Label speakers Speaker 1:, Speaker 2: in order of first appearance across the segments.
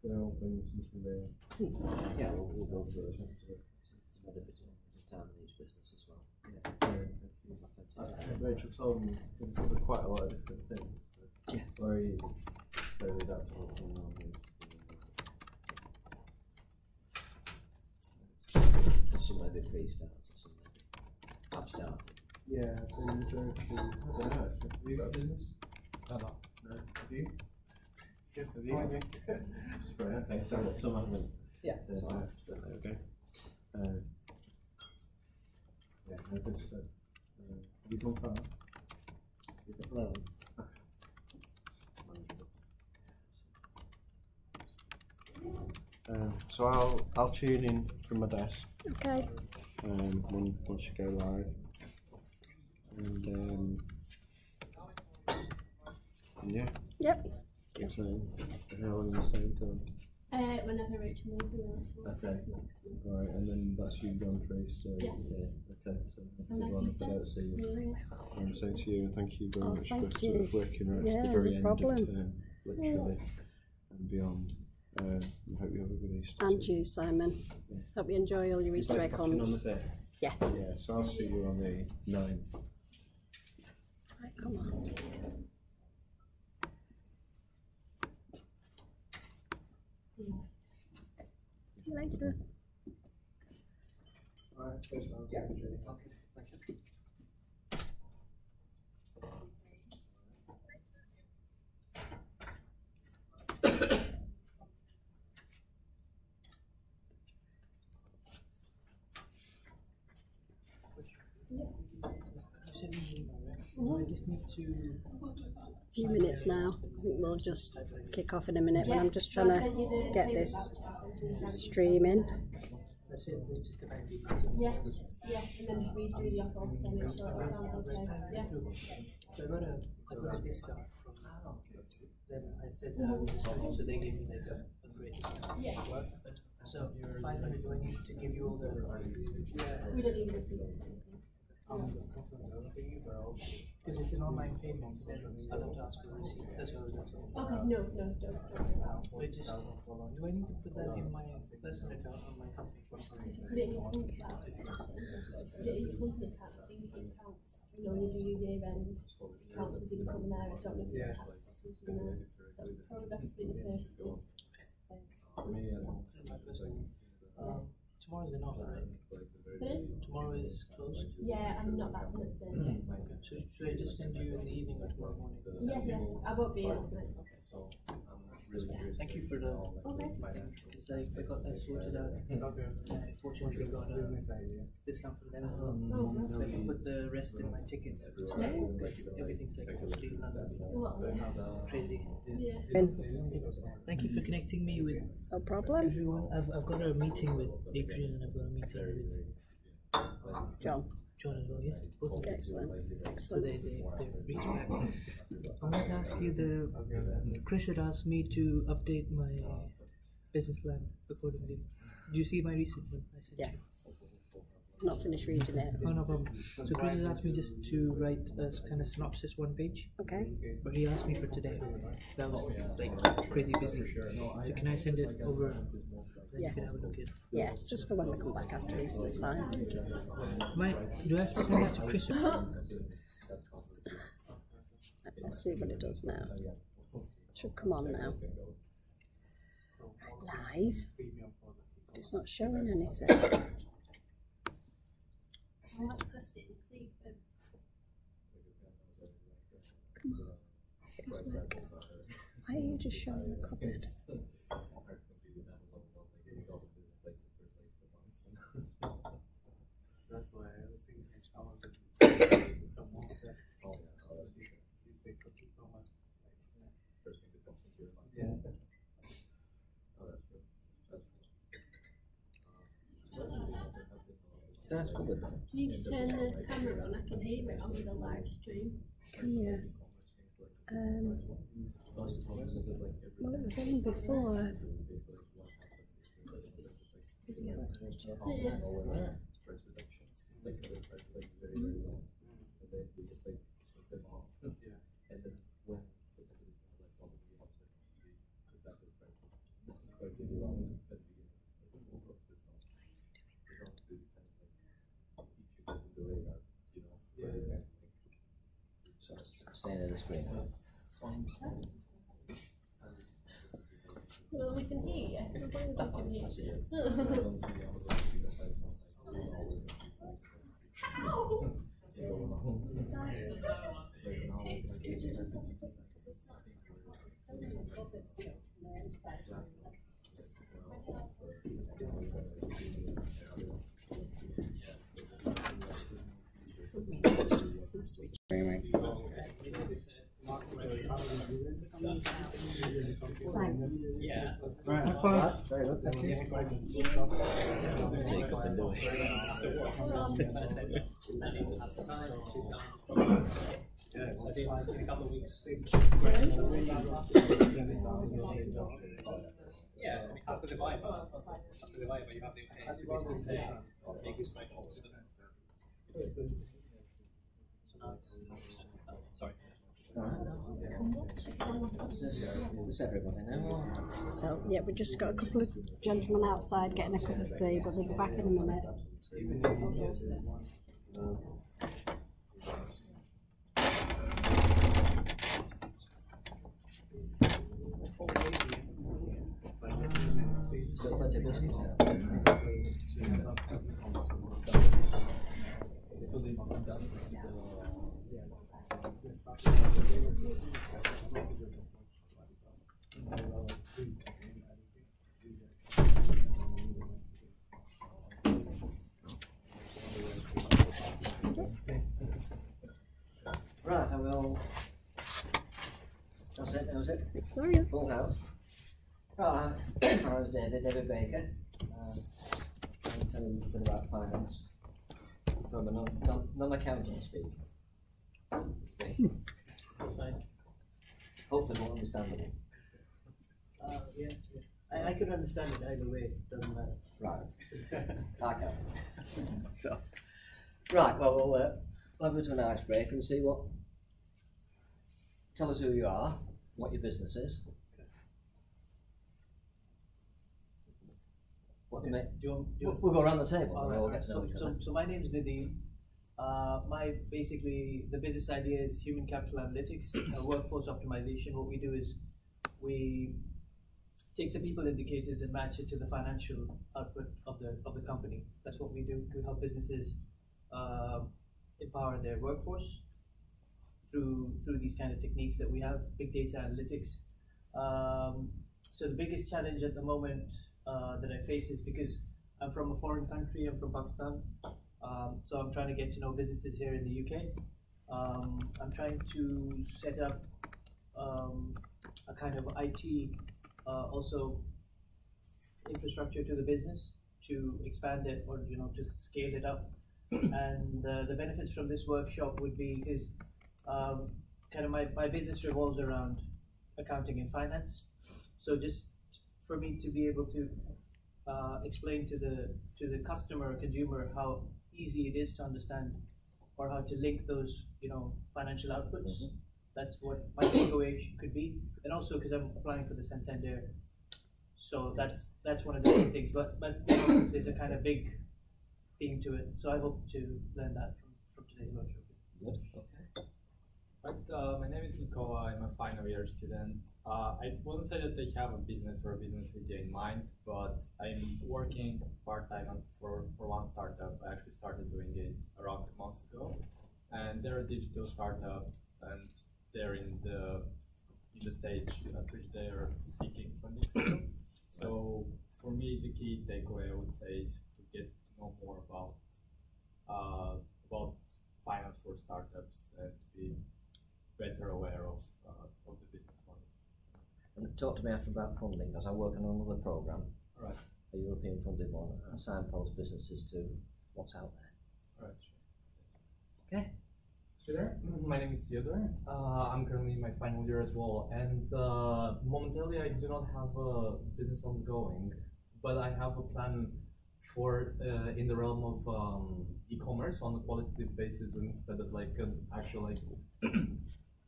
Speaker 1: They're all bringing something there.
Speaker 2: Yeah, we'll go through some other business, time in each business as well.
Speaker 1: Rachel told me to cover quite a lot of different things. So
Speaker 2: Yeah.
Speaker 1: very adaptable to
Speaker 2: Some maybe pre-starts or something. I've started.
Speaker 1: Yeah, so you go to, I don't know actually. Have you got a business?
Speaker 3: No.
Speaker 1: No. Have you?
Speaker 3: Yes, to be, I think.
Speaker 1: Right, okay, so some haven't.
Speaker 2: Yeah.
Speaker 1: Okay. Yeah, no good stuff. Have you gone far?
Speaker 2: No.
Speaker 1: So I'll tune in from my desk.
Speaker 4: Okay.
Speaker 1: Once you go live, and yeah.
Speaker 4: Yep.
Speaker 1: Exciting. How long are you staying till?
Speaker 4: Whenever Rachel needs me,
Speaker 1: Okay.
Speaker 4: 6 maximum.
Speaker 1: Right, and then that's you going through. So
Speaker 4: Yeah.
Speaker 1: Okay. So
Speaker 4: Have a nice
Speaker 1: everyone, if I
Speaker 4: Easter.
Speaker 1: don't see you. And same to you, and thank you very
Speaker 4: Oh,
Speaker 1: much
Speaker 4: thank
Speaker 1: for sort of
Speaker 4: you.
Speaker 1: working right to
Speaker 4: Yeah,
Speaker 1: the very
Speaker 4: no
Speaker 1: end
Speaker 4: problem.
Speaker 1: of term, literally, and beyond. I hope you have a good Easter.
Speaker 4: And
Speaker 1: too.
Speaker 4: you, Simon. Hope you enjoy all your
Speaker 1: You
Speaker 4: Easter
Speaker 1: guys
Speaker 4: egg
Speaker 1: back in on the
Speaker 4: hunts.
Speaker 1: 5th?
Speaker 4: Yeah.
Speaker 1: Yeah, so I'll see you on the 9th.
Speaker 4: Right, come on. See you later.
Speaker 1: Alright,
Speaker 2: Yeah. Okay. Thank you.
Speaker 3: I just need to.
Speaker 4: A few minutes now. I think we'll just kick off in a minute when I'm just trying to get this streaming.
Speaker 3: That's it. It's just the bank details.
Speaker 5: Yeah, and then just read through the offer and make sure it sounds okay. Yeah.
Speaker 3: So I got a discount from. Then I said so they gave me like a great discount.
Speaker 5: Yeah.
Speaker 3: So 500. Do I need to give you all the?
Speaker 5: We don't need receipts for anything.
Speaker 3: Because it's an online payment, then I'll have to ask for a receipt as well as that.
Speaker 5: Okay, no, don't worry about it.
Speaker 3: So it just, do I need to put that in my personal account or my company personal
Speaker 5: If you
Speaker 3: account?
Speaker 5: put it in your company account, it's the same. Put it in your company account, I think it counts. You know, when you do your year end, it counts as income there. I don't know if it's taxed or something there. So probably that's been the first thing.
Speaker 3: Tomorrow's an offer, right?
Speaker 5: Pardon?
Speaker 3: Tomorrow is closed.
Speaker 5: Yeah, I'm not back till next Thursday.
Speaker 3: So should I just send you in the evening or tomorrow morning?
Speaker 5: Yeah, I won't be able to.
Speaker 3: Thank you for the,
Speaker 5: Okay.
Speaker 3: because I got that sorted out. Fortunately got a discount from them as well. I can put the rest in my tickets if it's not, because everything's like complete crazy.
Speaker 5: Yeah.
Speaker 3: Thank you for connecting me with
Speaker 4: No problem.
Speaker 3: everyone. I've got a meeting with Adrian and I've got a meeting with
Speaker 4: John.
Speaker 3: John as well, yeah? Both of them.
Speaker 4: Excellent.
Speaker 3: So
Speaker 4: Excellent.
Speaker 3: they reached back. I want to ask you, Chris had asked me to update my business plan accordingly. Do you see my recent one I sent
Speaker 4: Yeah.
Speaker 3: you?
Speaker 4: Not finished reading it.
Speaker 3: Oh, no problem. So Chris has asked me just to write a kind of synopsis, 1 page,
Speaker 4: Okay.
Speaker 3: but he asked me for today. That was like crazy busy. So can I send it over? Then
Speaker 4: Yeah.
Speaker 3: you can have a look at it.
Speaker 4: Yeah, just for when we come back after Easter, it's fine.
Speaker 3: Do I have to send that to Chris?
Speaker 4: Let's see what it does now. Should come on now. Live. It's not showing anything.
Speaker 5: I'll access it and see.
Speaker 4: Come on. It's work. Why are you just showing the cupboard?
Speaker 6: That's why I was thinking I wanted some more stuff. You say cookie so much. Yeah.
Speaker 2: That's probably
Speaker 5: Do you need to turn the camera on? I can hear it on the live stream.
Speaker 4: Can you? Well, it was on before.
Speaker 5: Yeah.
Speaker 2: Stay near the screen.
Speaker 5: Well, we can hear you. As long as we can hear you.
Speaker 4: Thanks.
Speaker 3: Yeah.
Speaker 1: Right, have fun.
Speaker 2: Very good, thank you. Jacob and Louis.
Speaker 3: Yeah, so I think in a couple of weeks. Yeah, after the vibe, you have to basically say, make this right also. So now it's, sorry.
Speaker 2: Is this everybody now?
Speaker 4: So yeah, we just got a couple of gentlemen outside getting a cup of tea, but we'll be back in a minute.
Speaker 2: Still plenty of business. Right, I will. That's it, that was it.
Speaker 4: Sorry.
Speaker 2: Full house. Right, I was David Baker. I'll tell you a little bit about finance from a non-accountant speak.
Speaker 3: That's fine.
Speaker 2: Hopefully more understandable.
Speaker 3: Yeah. I could understand it either way, it doesn't matter.
Speaker 2: Right. Okay. So, right, well, we'll have a bit of an icebreaker and see what. Tell us who you are, what your business is. What you make. We'll go around the table and we'll get to know each other.
Speaker 3: So my name is Nadeem. Basically the business idea is human capital analytics, workforce optimization. What we do is we take the people indicators and match it to the financial output of the company. That's what we do to help businesses empower their workforce through these kind of techniques that we have, big data analytics. So the biggest challenge at the moment that I face is because I'm from a foreign country, I'm from Pakistan, so I'm trying to get to know businesses here in the UK. I'm trying to set up a kind of IT also infrastructure to the business to expand it or just scale it up. And the benefits from this workshop would be because kind of my business revolves around accounting and finance. So just for me to be able to explain to the customer or consumer how easy it is to understand or how to link those financial outputs. Mm-hmm. That's what my takeaway could be, and also because I'm applying for the Santander, so that's one of the big things. But there's a kind of big theme to it, so I hope to learn that from today's workshop.
Speaker 2: Good. Okay.
Speaker 7: Right, my name is Nikola. I'm a final year student. I wouldn't say that I have a business or a business idea in mind, but I'm working part-time for one startup. I actually started doing it around a month ago, and they're a digital startup, and they're in the stage at which they are seeking funding still. So for me, the key takeaway I would say is to get to know more about finance for startups and to be better aware of the business model.
Speaker 2: And talk to me after about funding, because I work on another program,
Speaker 7: All right.
Speaker 2: a European funded one, and signpost businesses to what's out there.
Speaker 7: All right.
Speaker 2: Okay.
Speaker 8: Hey there, my name is Theodore. I'm currently in my final year as well, and momentarily I do not have a business ongoing, but I have a plan for in the realm of e-commerce on a qualitative basis instead of like an actual like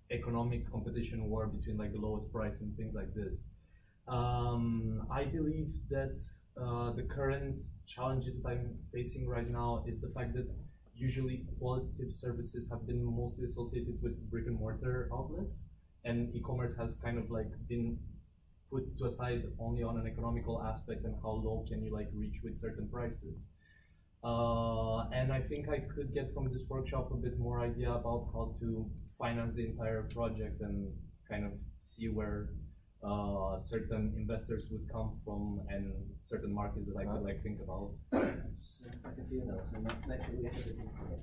Speaker 8: economic competition war between like the lowest price and things like this. I believe that the current challenges that I'm facing right now is the fact that usually qualitative services have been mostly associated with brick and mortar outlets, and e-commerce has kind of like been put to aside only on an economical aspect and how low can you like reach with certain prices. And I think I could get from this workshop a bit more idea about how to finance the entire project and kind of see where certain investors would come from and certain markets that I could like think about.
Speaker 2: So make a few notes and make sure we get everything clear.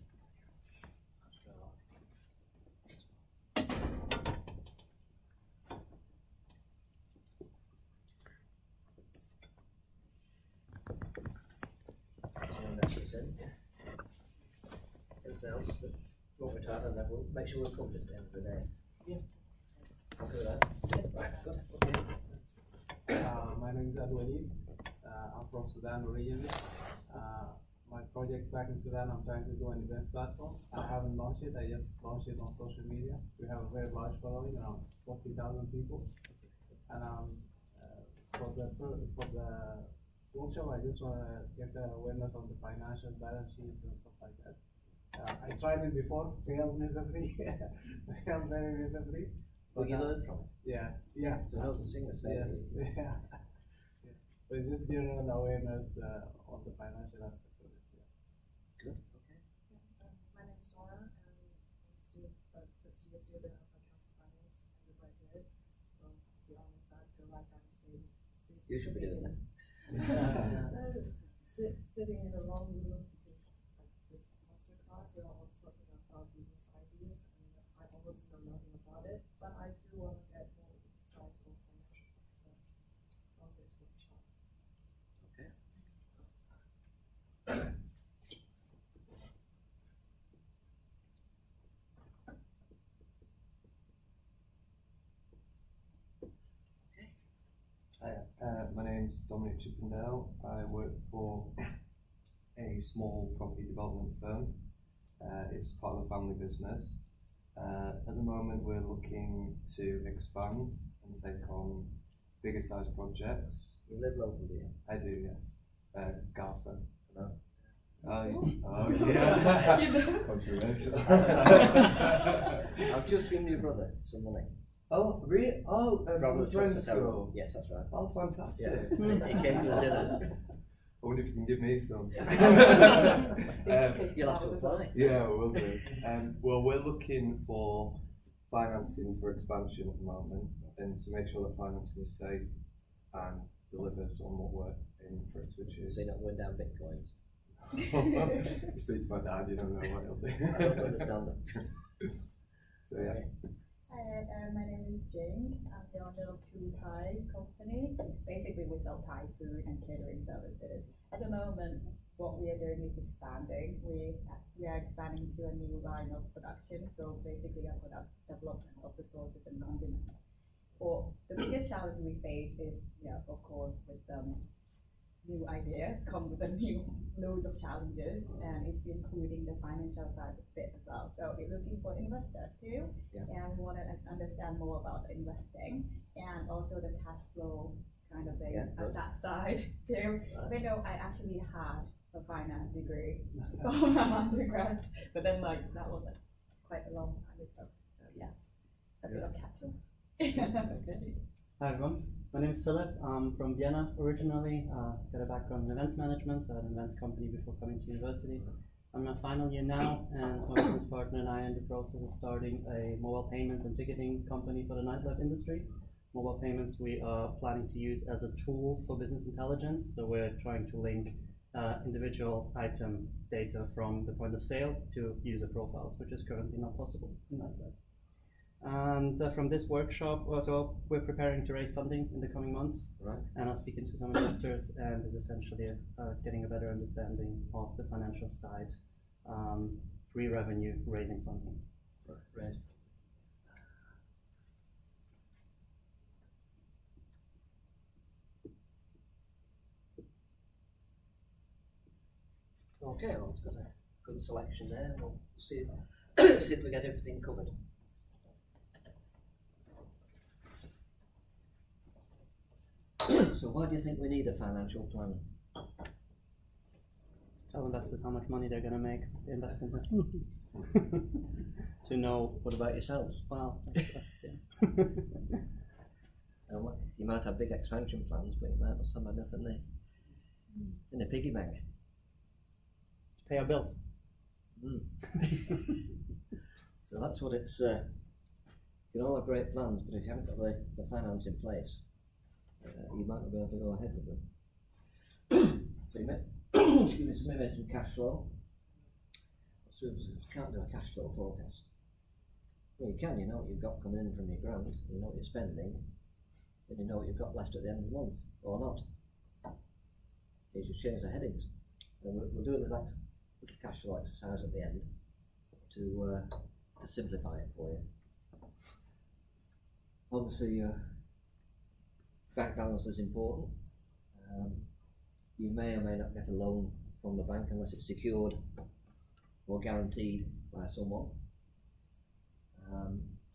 Speaker 2: Anything else that you want me to add, and then we'll make sure we're covered at the end of the day. Yeah. I'll do that. Yeah. Right, good. Okay.
Speaker 6: My name is Adwali. I'm from Sudan originally. My project back in Sudan, I'm trying to do an events platform. I haven't launched it. I just launched it on social media. We have a very large following, around 40,000 people. And for the workshop, I just want to get the awareness on the financial balance sheets and stuff like that. I tried it before, failed miserably, failed very miserably.
Speaker 2: But you learned from it.
Speaker 6: Yeah, yeah.
Speaker 2: So those are things that
Speaker 6: Yeah. But just general awareness on the financial aspect of it. Yeah.
Speaker 2: Good. Okay.
Speaker 9: My name is Nora, and I'm still at CSU, the accounting finance and the budget. So to be honest, I feel like I'm saying.
Speaker 2: You should be doing that.
Speaker 9: Sitting in the wrong room because like this masterclass, they're all talking about business ideas, and I almost know nothing about it. But I do want to get more insight on financial success from this workshop.
Speaker 2: Okay.
Speaker 1: My name's Dominic Chippendale. I work for a small property development firm. It's part of a family business. At the moment, we're looking to expand and take on bigger size projects.
Speaker 2: You live locally, do you?
Speaker 1: I do, yes. Garston.
Speaker 2: No.
Speaker 1: Oh yeah. Controversial.
Speaker 2: I've just given your brother some money.
Speaker 1: Oh, really? Oh,
Speaker 2: From the
Speaker 1: friends
Speaker 2: trust
Speaker 1: school.
Speaker 2: Yes, that's right.
Speaker 1: Oh, fantastic.
Speaker 2: Yes. He came to the dinner.
Speaker 1: I wonder if you can give me some.
Speaker 2: You'll have to apply.
Speaker 1: Yeah, we'll do. Well, we're looking for financing for expansion at the moment, and to make sure that financing is safe and delivers on what we're aiming for it to achieve.
Speaker 2: So you're not going down bitcoins.
Speaker 1: You speak to my dad, you don't know what he'll do.
Speaker 2: I don't understand that.
Speaker 1: So yeah.
Speaker 10: Hi, my name is Jing. I'm the owner of Two Thai company. Basically, we sell Thai food and catering services. At the moment, what we are doing is expanding. We are expanding to a new line of production. So basically, a product development of the sauces and condiments. Well, the biggest challenge we face is, of course, with new idea come with a new loads of challenges, and it's including the financial side of it as well. So we're looking for investors too, and we want to understand more about the investing and also the cash flow kind of thing at that side too. Even though I actually had a finance degree from my undergrad, but then that was quite a long time ago. So yeah, a bit of catch up.
Speaker 11: Hi everyone, my name is Philip. I'm from Vienna originally. Got a background in events management, so I had an events company before coming to university. I'm in my final year now, and my business partner and I are in the process of starting a mobile payments and ticketing company for the nightlife industry. Mobile payments we are planning to use as a tool for business intelligence, so we're trying to link individual item data from the point of sale to user profiles, which is currently not possible in nightlife. And from this workshop, so we're preparing to raise funding in the coming months, and I'm speaking to some investors, and is essentially getting a better understanding of the financial side, pre-revenue raising funding.
Speaker 2: Right. Okay, well, it's got a good selection there. We'll see if we get everything covered. So why do you think we need a financial plan?
Speaker 11: tell investors how much money they're going to make if they invest in this. To know.
Speaker 2: What about yourself?
Speaker 11: Well,
Speaker 2: you might have big expansion plans, but you might not have enough in the piggy bank.
Speaker 11: To pay our bills.
Speaker 2: So that's what it's. You can all have great plans, but if you haven't got the finance in place, you might not be able to go ahead with them. So you may, excuse me, so maybe some cash flow. So you can't do a cash flow forecast. Well, you can. You know what you've got coming in from your grant, you know what you're spending, and you know what you've got left at the end of the month, or not. You just change the headings, and we'll do a little cash flow exercise at the end to simplify it for you. Obviously, your bank balance is important. You may or may not get a loan from the bank unless it's secured or guaranteed by someone.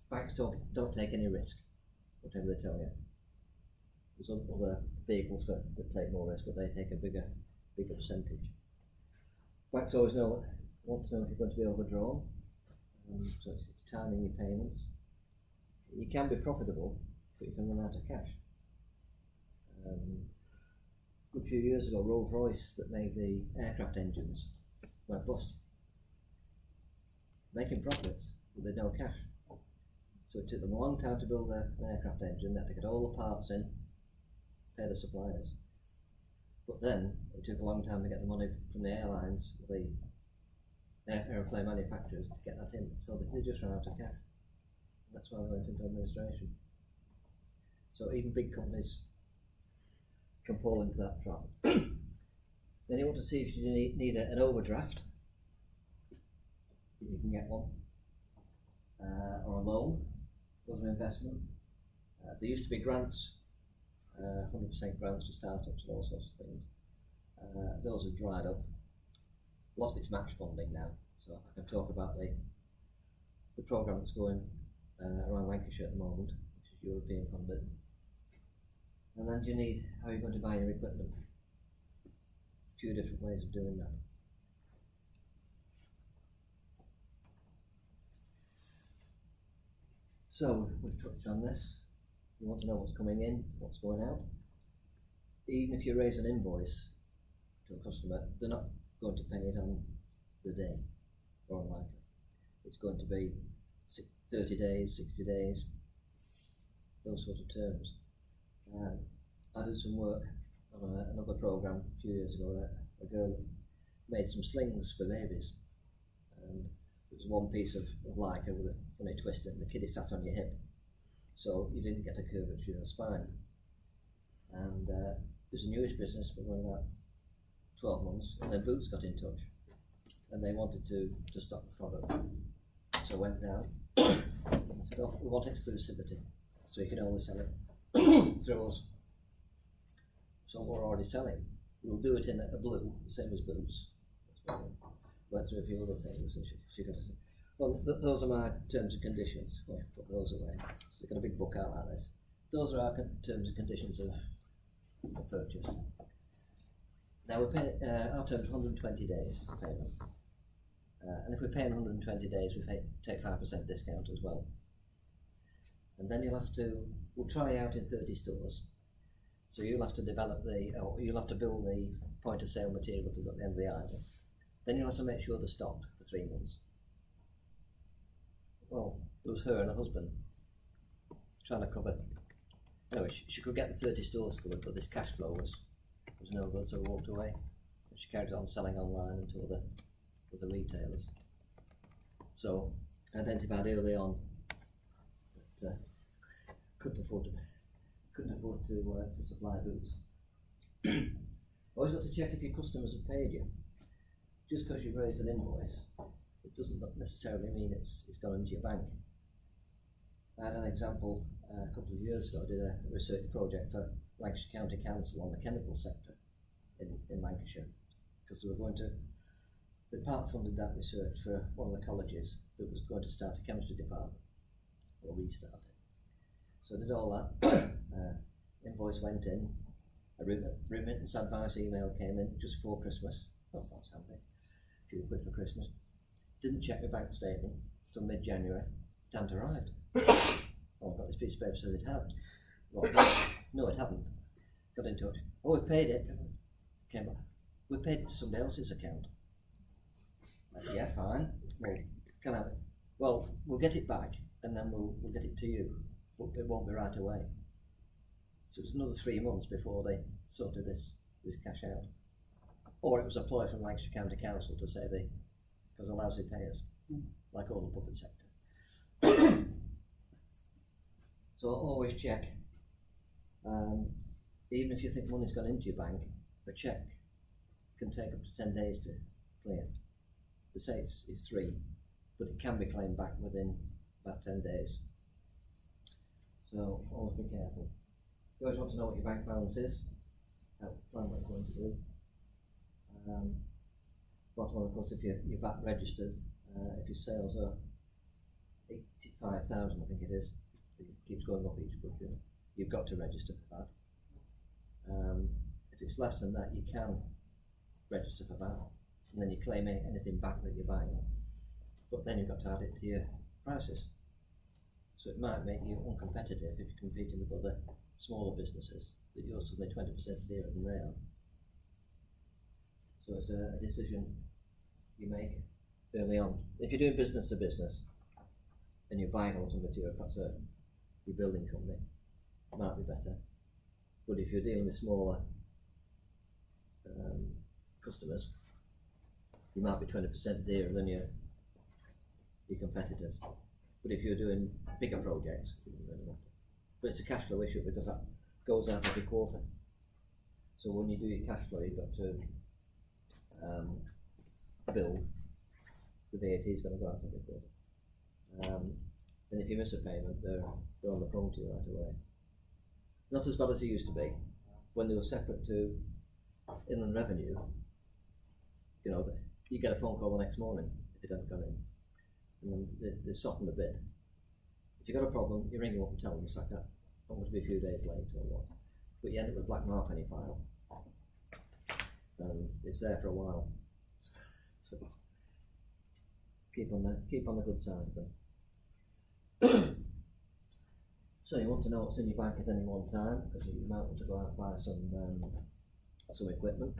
Speaker 2: Banks don't take any risk, whatever they tell you. There's other vehicles that take more risk, but they take a bigger percentage. Banks always want to know if you're going to be overdrawn, so it's timing your payments. You can be profitable, but you can run out of cash. A good few years ago, Rolls-Royce, that made the aircraft engines, went bust. Making profits, but they had no cash. So it took them a long time to build an aircraft engine. They had to get all the parts in, pay the suppliers. But then it took a long time to get the money from the airlines, the aeroplane manufacturers, to get that in. So they just ran out of cash. That's why they went into administration. So even big companies can fall into that trap. Then you want to see if you need an overdraft. You can get one, or a loan, or an investment. There used to be grants, 100% grants to startups and all sorts of things. Those have dried up. A lot of it's match funding now, so I can talk about the programme that's going around Lancashire at the moment, which is European funded. And then you need, how are you going to buy your equipment? Two different ways of doing that. So we've touched on this. You want to know what's coming in, what's going out. Even if you raise an invoice to a customer, they're not going to pay it on the day or unlikely. It's going to be 30 days, 60 days, those sort of terms. I did some work on another program a few years ago. A girl made some slings for babies, and it was one piece of Leica with a funny twist, and the kiddie sat on your hip, so you didn't get a curvature of the spine. And it was a newish business, but went about 12 months, and then Boots got in touch, and they wanted to stock the product. So I went down and said, "Oh, we want exclusivity, so you can only sell it through us. So we're already selling. We'll do it in a blue, same as Boots." Went through a few other things, and she got to say, "Well, those are my terms and conditions." Well, put those away. So they got a big book out like this. Those are our terms and conditions of purchase. Now we pay our terms 120 days payment, and if we pay in 120 days, we take 5% discount as well. And then we'll try out in 30 stores. So you'll have to you'll have to build the point of sale material to the end of the aisles. Then you'll have to make sure they're stocked for 3 months. Well, there was her and her husband trying to cover. Anyway, she could get the 30 stores covered, but this cash flow was no good, so we walked away. And she carried on selling online and to other retailers. So I identified early on that couldn't afford to supply Boots. Always got to check if your customers have paid you. Just because you've raised an invoice, it doesn't necessarily mean it's gone into your bank. I had an example a couple of years ago. I did a research project for Lancashire County Council on the chemical sector in Lancashire, because they part-funded that research for one of the colleges that was going to start a chemistry department, or restart it. So I did all that. Invoice went in, a remittance advice email came in just before Christmas, Oh, that's handy. A few quid for Christmas. Didn't check my bank statement till mid-January. It hadn't arrived. Oh, I've got this piece of paper says it had. Well, no, it hadn't. Got in touch. Oh, we paid it. Came back. We paid it to somebody else's account. Yeah, fine. Well, can I have it? Well, we'll get it back and then we'll get it to you. But it won't be right away. So it was another 3 months before they sorted this cash out. Or it was a ploy from Lancashire County Council to say because they're lousy payers, like all the public sector. So always check. Even if you think money's gone into your bank, a check can take up to 10 days to clear. They say it's 3, but it can be claimed back within about 10 days. So always be careful. You always want to know what your bank balance is, plan what you're going to do. Bottom one, of course, if you're VAT registered, if your sales are 85,000, I think it is, it keeps going up each budget, you've got to register for that. If it's less than that, you can register for VAT, and then you claim anything back that you're buying, but then you've got to add it to your prices. So it might make you uncompetitive if you're competing with other smaller businesses, that you're suddenly 20% dearer than they are. So it's a decision you make early on. If you're doing business to business and you're buying auto material, perhaps your building company, it might be better. But if you're dealing with smaller customers, you might be 20% dearer than your competitors. But if you're doing bigger projects, it doesn't really matter. But it's a cash flow issue because that goes out every quarter. So when you do your cash flow, you've got to bill. The VAT is going to go out every quarter. And if you miss a payment, they're on the phone to you right away. Not as bad as it used to be. When they were separate to Inland Revenue, you know, you get a phone call the next morning if it hadn't gone in. And then they softened a bit. If you've got a problem, you ring them up and tell them it's like that. I'm going to be a few days late or what. But you end up with black mark on your file. And it's there for a while. So keep on the good side of them. So you want to know what's in your bank at any one time, because you might want to go out and buy some equipment.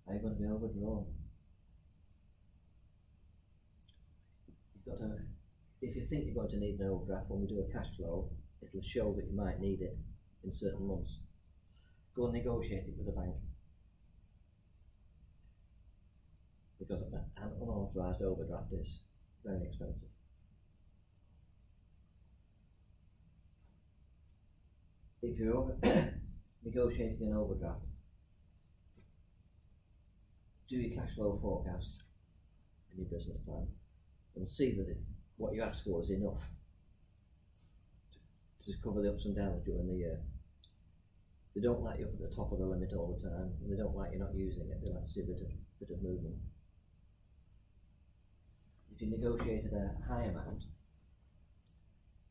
Speaker 2: Are you going to be overdrawn? You've got to, if you think you're going to need an overdraft, when we do a cash flow, it'll show that you might need it in certain months. Go and negotiate it with the bank. Because an unauthorised overdraft is very expensive. If you're negotiating an overdraft, do your cash flow forecast in your business plan and see that what you ask for is enough to cover the ups and downs during the year. They don't like you up at the top of the limit all the time, and they don't like you not using it. They like to see a bit of movement. If you negotiated a high amount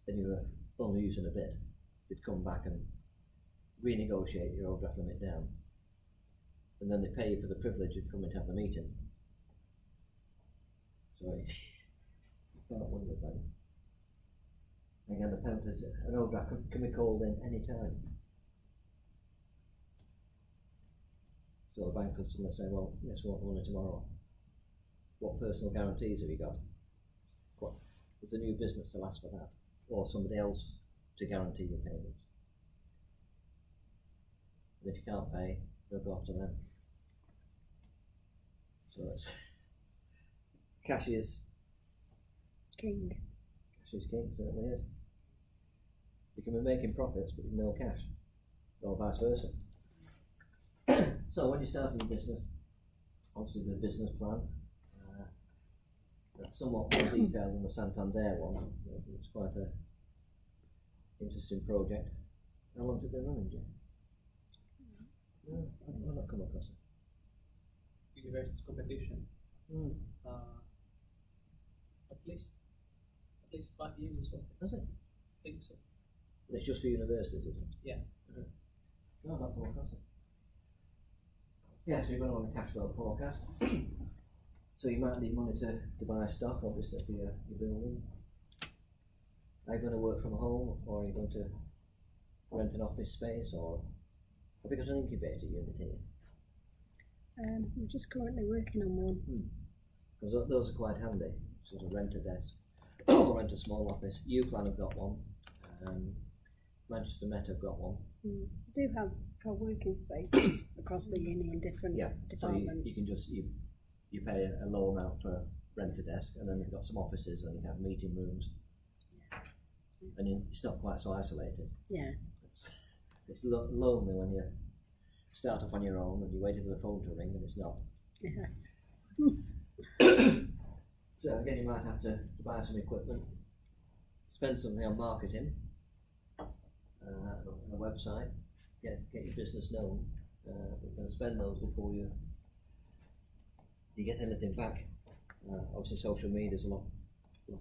Speaker 2: and you were only using a bit, they'd come back and renegotiate your overdraft limit down, and then they pay you for the privilege of coming to have the meeting. So you can't win with banks. Again, the penalties, an overdraft can be called in any time. So the bank could suddenly say, well, yes, we want the money tomorrow. What personal guarantees have you got? Is a new business to ask for that? Or somebody else to guarantee your payments? And if you can't pay, they'll go after them. So it's cash is
Speaker 4: king.
Speaker 2: Cash is king, certainly is. You can be making profits but with no cash, or vice versa. So when you're starting a business, obviously with a business plan, that's somewhat more detailed than the Santander one. It's quite an interesting project. How long's it been running, Jim? No, I've not come across it.
Speaker 3: Universities competition. At least 5 years or so.
Speaker 2: Has it?
Speaker 3: I think so.
Speaker 2: It's just for universities, isn't it?
Speaker 3: Yeah.
Speaker 2: No, I've not come across it. Yeah, so you're going to want a cash flow forecast. So you might need money to buy stock, obviously, for your building. Are you going to work from home, or are you going to rent an office space, or have you got an incubator unit here?
Speaker 4: I'm just currently working on one.
Speaker 2: Because those are quite handy. Sort of rent a desk or rent a small office. UCLan have got one. Manchester Met have got one.
Speaker 4: I do have co-working spaces across the uni in different departments.
Speaker 2: So you can just you pay a low amount for rent a desk, and then you've got some offices and you have meeting rooms. And it's not quite so isolated.
Speaker 4: Yeah.
Speaker 2: It's lonely when you start off on your own and you're waiting for the phone to ring and it's not.
Speaker 4: Yeah.
Speaker 2: So again, you might have to buy some equipment, spend something on marketing, a website, get your business known. We're going to spend those before you get anything back. Obviously, social media is a lot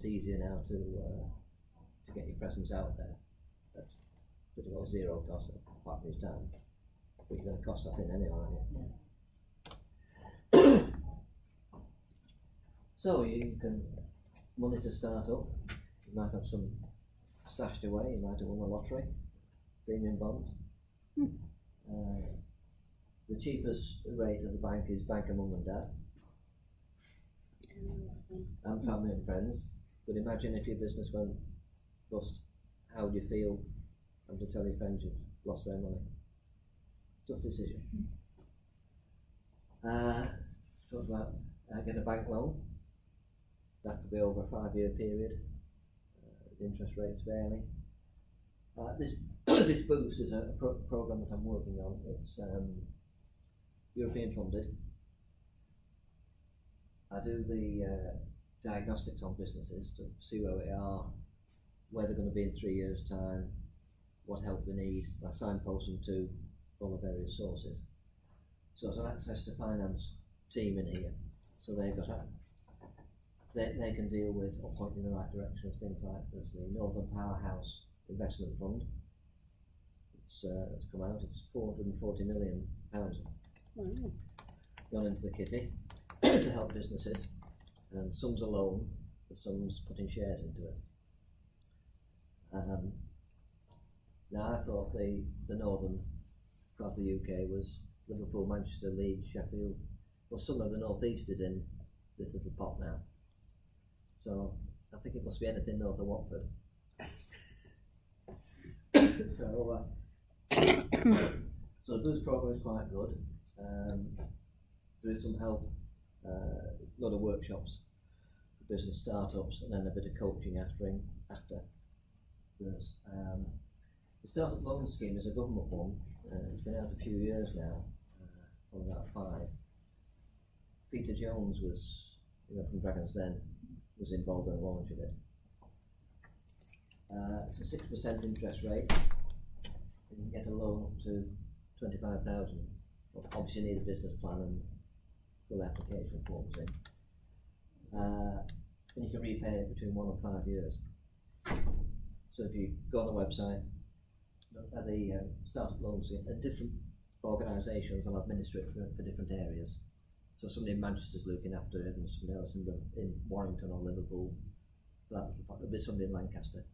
Speaker 2: easier now to get your presence out there. That's pretty well zero cost apart from your time. But you're going to cost that in anyway, aren't you? So you can money to start up. You might have some stashed away. You might have won a lottery, premium bonds. The cheapest rate at the bank is Bank of Mum and Dad, and family and friends. But imagine if your business went bust, how would you feel having to tell your friends you've lost their money? Tough decision. Talk about get a bank loan. That could be over a 5-year period. The interest rates vary. This Boost is a program that I'm working on. It's European funded. I do the diagnostics on businesses to see where we are, where they're going to be in 3 years' time, what help they need. I signpost them to all the various sources. So there's an access to finance team in here. So they've got they can deal with or point in the right direction of things like there's the Northern Powerhouse Investment Fund. It's come out. It's £440 million gone into the kitty to help businesses, and some's a loan, but some's putting shares into it. Now I thought the northern part of the UK was Liverpool, Manchester, Leeds, Sheffield. Well, some of the northeast is in this little pot now. So I think it must be anything north of Watford. So the Boost program is quite good. There is some help, a lot of workshops for business startups, and then a bit of coaching after. There's the Startup Loan Scheme is a government one. It's been out a few years now, probably about 5. Peter Jones was, from Dragon's Den, was involved in the launch of it. It's a 6% interest rate. You can get a loan up to 25,000. Obviously, you need a business plan and full application forms in. And you can repay it between 1 and 5 years. So if you go on the website, at the Startup Loans, and different organisations will administer it for different areas. So somebody in Manchester's looking after it, and somebody else in Warrington or Liverpool. There'll be somebody in Lancaster,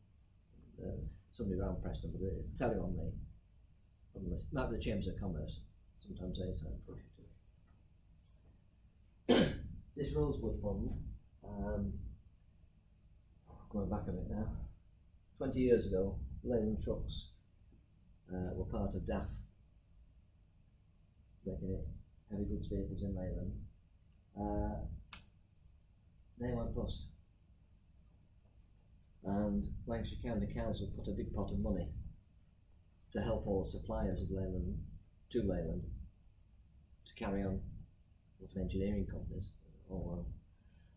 Speaker 2: somebody around Preston, but they'll tell you on the list. Might be the Chambers of Commerce. Sometimes they sign push you to it. This Rosewood Fund, going back a bit now, 20 years ago, Leyland Trucks were part of DAF, making it heavy goods vehicles in Leyland. They went bust. And Lancashire County Council put a big pot of money to help all the suppliers of Leyland to Leyland to carry on with engineering companies or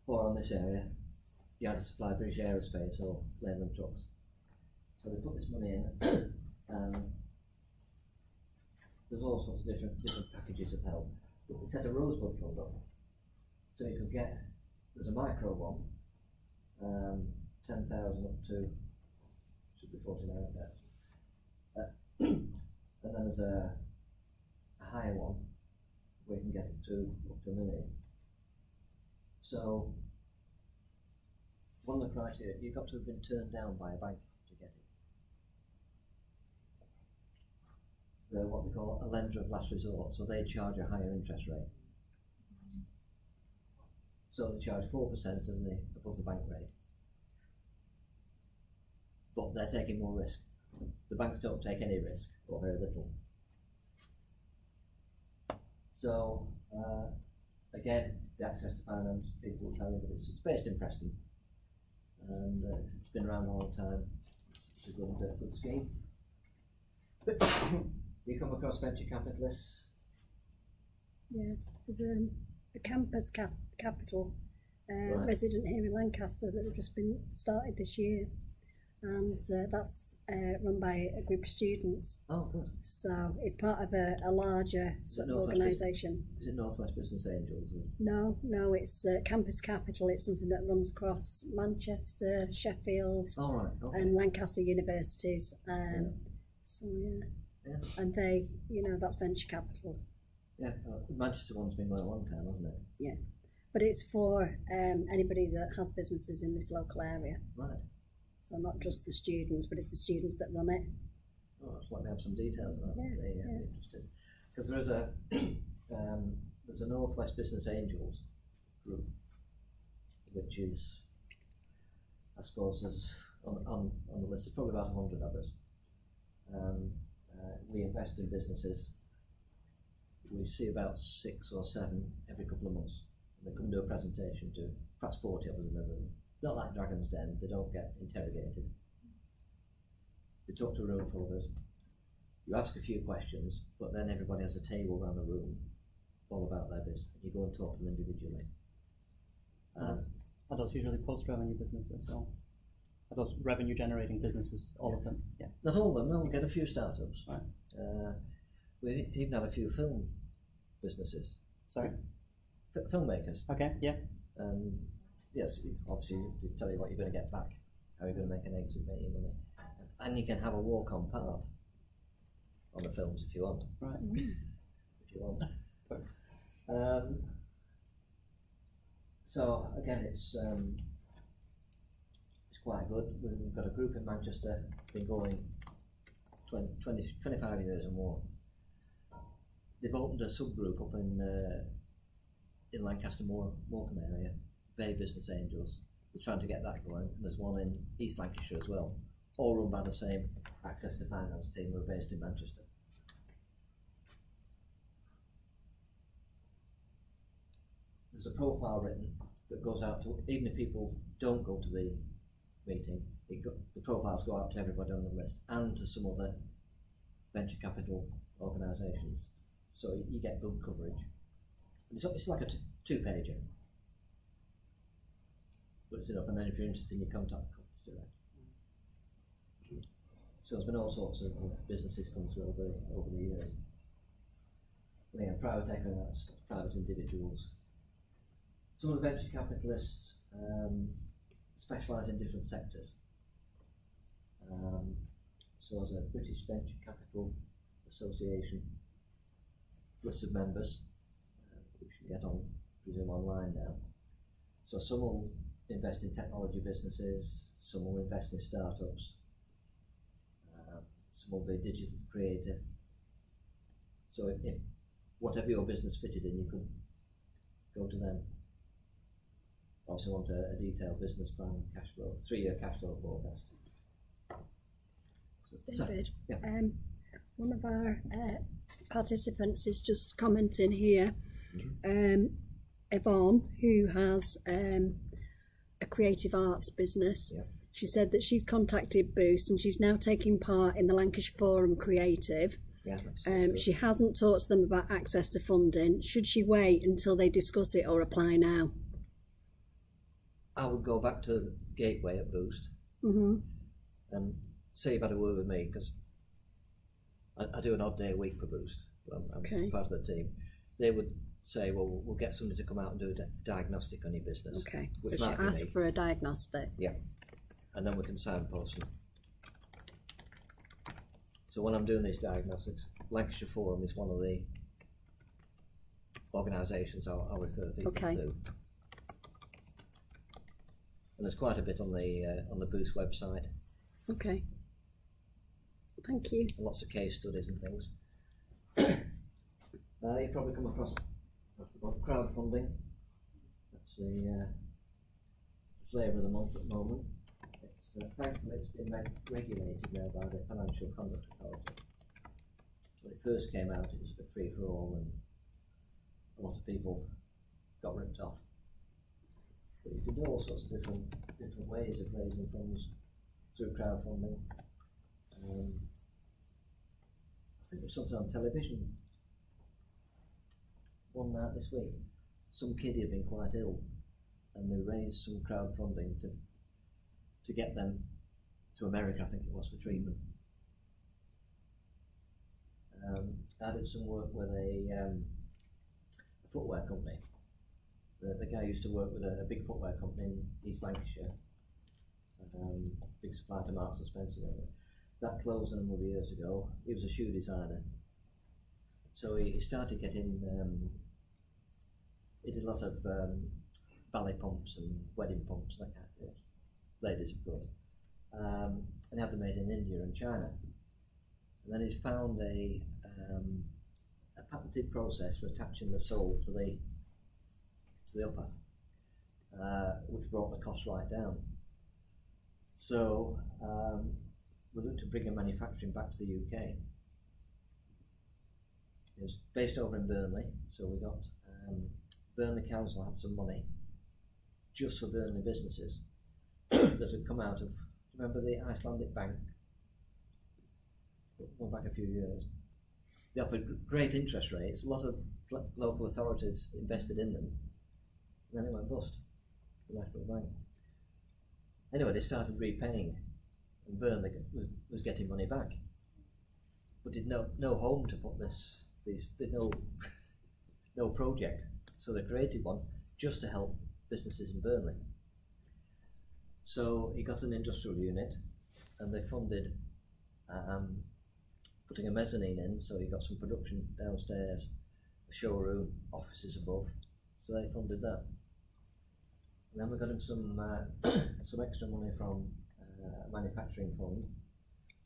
Speaker 2: on this area. You had to supply British Aerospace or Leyland Trucks. So they put this money in, and there's all sorts of different packages of help. But they set a Rosewood Fund up, so you could get, there's a micro one, 10,000 up to, should be 49,000. And then there's a higher one, we can get it to up to $1 million. So one of the criteria, you've got to have been turned down by a bank to get it. They're what they call a lender of last resort, so they charge a higher interest rate. So they charge 4% above the bank rate. But they're taking more risk. The banks don't take any risk, or very little. So, again, the access to finance people will tell you that it's based in Preston. And it's been around a long time. It's a good scheme. You come across venture capitalists?
Speaker 4: Yeah, there's a campus capital
Speaker 2: Right.
Speaker 4: resident here in Lancaster that have just been started this year, and that's run by a group of students.
Speaker 2: Oh, good.
Speaker 4: So it's part of a larger sort of organisation.
Speaker 2: Is it Northwest Business Angels?
Speaker 4: No, it's Campus Capital. It's something that runs across Manchester, Sheffield,
Speaker 2: Okay.
Speaker 4: and Lancaster universities. So
Speaker 2: yeah,
Speaker 4: and they, that's venture capital.
Speaker 2: Yeah, the Manchester one's been going a long time, hasn't it?
Speaker 4: Yeah, but it's for anybody that has businesses in this local area.
Speaker 2: Right.
Speaker 4: So not just the students, but it's the students that run it.
Speaker 2: Oh, I'd like to have some details of that.
Speaker 4: Yeah.
Speaker 2: Be interested. Because there is there's a Northwest Business Angels group, which is, I suppose, there's on the list. There's probably about 100 of us. We invest in businesses. We see about 6 or 7 every couple of months. And they come do a presentation to perhaps 40 of us in the room. It's not like Dragon's Den, they don't get interrogated. They talk to a room full of us. You ask a few questions, but then everybody has a table around the room all about their business. You go and talk to them individually.
Speaker 11: Are those usually post-revenue businesses? So are those revenue-generating businesses, all of them? Yeah.
Speaker 2: Not all of them, no, we get a few startups.
Speaker 11: Right.
Speaker 2: We even have a few film businesses.
Speaker 11: Sorry?
Speaker 2: Filmmakers.
Speaker 11: Okay, yeah.
Speaker 2: Yes, obviously they tell you what you're going to get back, how you're going to make an exit, make your money. And you can have a walk-on part on the films if you want.
Speaker 11: Right.
Speaker 2: If you want. So again, it's quite good. We've got a group in Manchester, been going 25 years or more. They've opened a subgroup up in Lancaster Morecambe area, Bay Business Angels. We're trying to get that going. And there's one in East Lancashire as well, all run by the same Access to Finance team who are based in Manchester. There's a profile written that goes out to, even if people don't go to the meeting, the profiles go out to everybody on the list and to some other venture capital organisations. So you get good coverage. It's like a two-pager. But it's enough, and then if you're interested, you contact us direct. So there's been all sorts of businesses come through over the years. And again, private equity, that's private individuals. Some of the venture capitalists specialise in different sectors. So there's a British Venture Capital Association list of members, which you can get on, presume, online now. So some will invest in technology businesses, some will invest in startups, some will be digital creative. So if whatever your business fitted in, you could go to them. Also want a detailed business plan, cash flow, 3-year cash flow forecast. So,
Speaker 4: David,
Speaker 2: yeah.
Speaker 4: One of our participants is just commenting here. Yvonne, who has a creative arts business, she said that she's contacted Boost and she's now taking part in the Lancashire Forum Creative.
Speaker 2: Yeah,
Speaker 4: she hasn't talked to them about access to funding. Should she wait until they discuss it or apply now?
Speaker 2: I would go back to Gateway at Boost and say you've had a word with me, because I do an odd day a week for Boost, but I'm part of the team. They would say, well, we'll get somebody to come out and do a diagnostic on your business.
Speaker 4: Okay, so she asked for a diagnostic.
Speaker 2: Yeah, and then we can signpost them. So when I'm doing these diagnostics, Lancashire Forum is one of the organisations I'll refer people
Speaker 4: Okay.
Speaker 2: to. And there's quite a bit on the Boost website.
Speaker 4: Okay. Thank you.
Speaker 2: Lots of case studies and things. You've probably come across crowdfunding. That's the flavour of the month at the moment. Thankfully it's been regulated now by the Financial Conduct Authority. When it first came out, it was a bit free for all, and a lot of people got ripped off. But you can do all sorts of different ways of raising funds through crowdfunding. I think there's something on television one night this week. Some kid had been quite ill, and they raised some crowdfunding to get them to America, I think it was, for treatment. I did some work with a footwear company. The guy used to work with a big footwear company in East Lancashire, big supplier to Marks and Spencer. That closed a number of years ago. He was a shoe designer, so he started getting. He did a lot of ballet pumps and wedding pumps, that kind of thing. Ladies, of course, and they had them made in India and China. And then he's found a patented process for attaching the sole to the upper, which brought the cost right down. So we looked to bring a manufacturing back to the UK. It was based over in Burnley, so we got Burnley Council had some money just for Burnley businesses that had come out of, remember the Icelandic Bank? Going back a few years. They offered great interest rates, a lot of local authorities invested in them, and then it went bust, the National Bank. Anyway, they started repaying, and Burnley was getting money back, but did no home to put did no project, so they created one just to help businesses in Burnley. So he got an industrial unit, and they funded putting a mezzanine in, so he got some production downstairs, a showroom, offices above, so they funded that. And then we got him some extra money from a manufacturing fund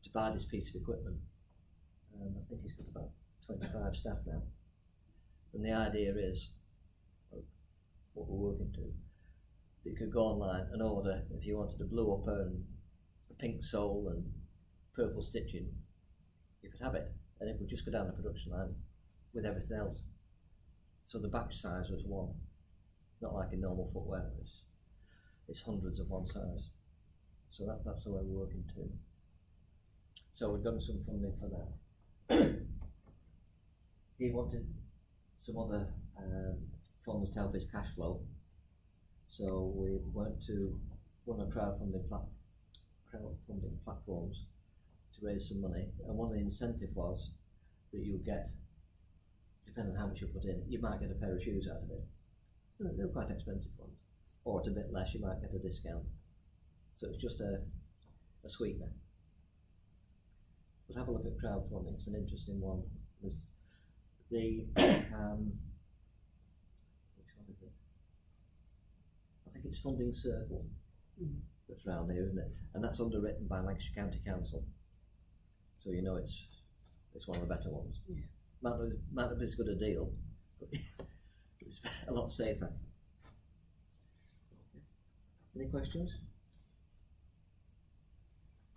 Speaker 2: to buy this piece of equipment. I think he's got about 25 staff now. And the idea is, what we're working to, that you could go online and order, if you wanted a blue upper and a pink sole and purple stitching, you could have it, and it would just go down the production line with everything else. So the batch size was one, not like in normal footwear, it's hundreds of one size. So that's the way we're working to. So we've gotten some funding for that. He wanted some other funds to help his cash flow, so we went to one of the crowdfunding platforms to raise some money, and one of the incentive was that you get, depending on how much you put in, you might get a pair of shoes out of it. They're quite expensive ones, or at a bit less you might get a discount. So it's just a sweetener. But have a look at crowdfunding, it's an interesting one. There's the which one is it? I think it's Funding Circle that's round here, isn't it? And that's underwritten by Lancashire County Council. So you know it's one of the better ones. Yeah. Might not be as good a deal, but it's a lot safer. Any questions?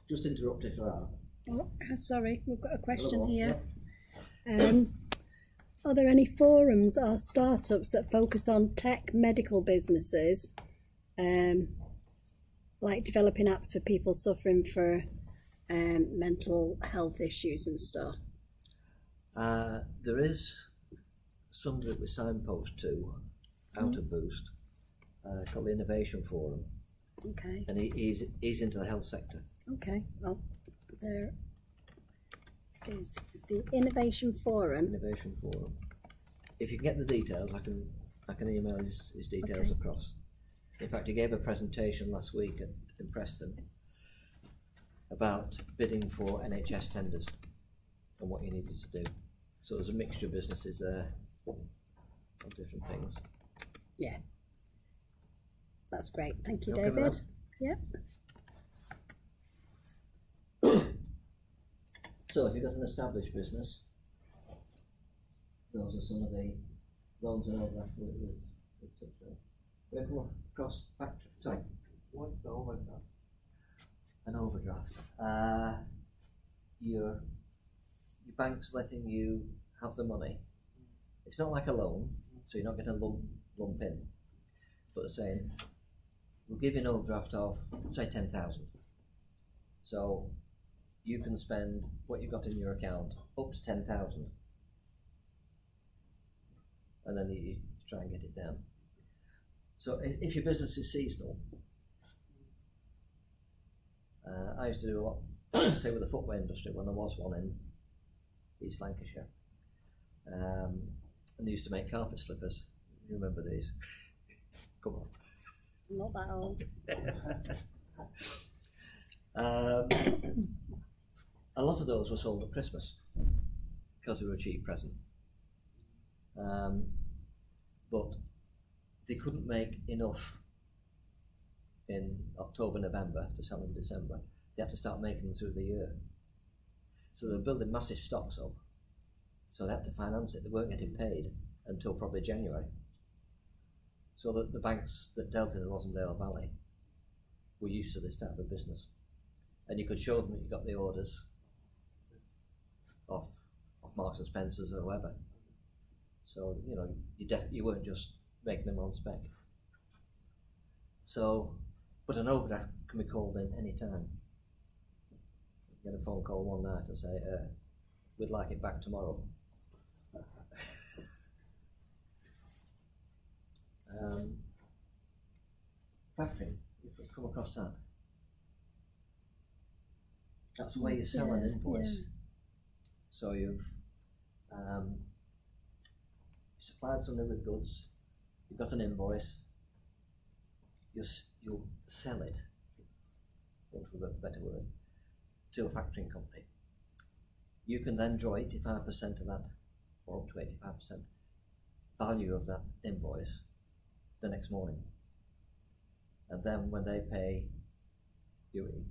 Speaker 2: Just interrupt if there are.
Speaker 4: Oh, sorry, we've got a question
Speaker 2: Hello.
Speaker 4: here.
Speaker 2: Yep.
Speaker 4: Are there any forums or startups that focus on tech medical businesses, like developing apps for people suffering for mental health issues and stuff?
Speaker 2: There is somebody that we signpost to out of Boost, called the Innovation Forum.
Speaker 4: Okay.
Speaker 2: And he's into the health sector.
Speaker 4: Okay. Well, there is the Innovation Forum.
Speaker 2: Innovation Forum. If you can get the details, I can email his details across. In fact, he gave a presentation last week in Preston about bidding for NHS tenders and what you needed to do. So there's a mixture of businesses there. of different things.
Speaker 4: Yeah. That's great. Thank you,
Speaker 2: Okay with
Speaker 4: David.
Speaker 2: that?
Speaker 4: Yep.
Speaker 2: So if you've got an established business, those are some of the loans and overdraft we've touched on. We come across factory. Sorry.
Speaker 6: What's the overdraft?
Speaker 2: An overdraft. Your bank's letting you have the money. It's not like a loan, so you're not getting a lump in. But they're saying, we'll give you an overdraft of, say, 10,000. So you can spend what you've got in your account up to 10,000. And then you try and get it down. So if your business is seasonal, I used to do a lot, say with the footwear industry when there was one in East Lancashire. And they used to make carpet slippers. You remember these? Come on.
Speaker 4: Not that old.
Speaker 2: A lot of those were sold at Christmas because they were a cheap present. But they couldn't make enough in October, November to sell in December. They had to start making them through the year. So they were building massive stocks up. So they had to finance it. They weren't getting paid until probably January. So that the banks that dealt in the Rosendale Valley were used to this type of business. And you could show them that you got the orders off Marks and Spencer's or whoever. So, you know, you weren't just making them on spec. So, but an overdraft can be called in any time. You get a phone call one night and say, we'd like it back tomorrow. Factoring, you've come across that. That's where you sell an invoice. Yeah. So you've supplied somebody with goods, you've got an invoice, you'll sell it, for a better word, to a factoring company. You can then draw 85% of that, or up to 85% value of that invoice the next morning. And then when they pay you,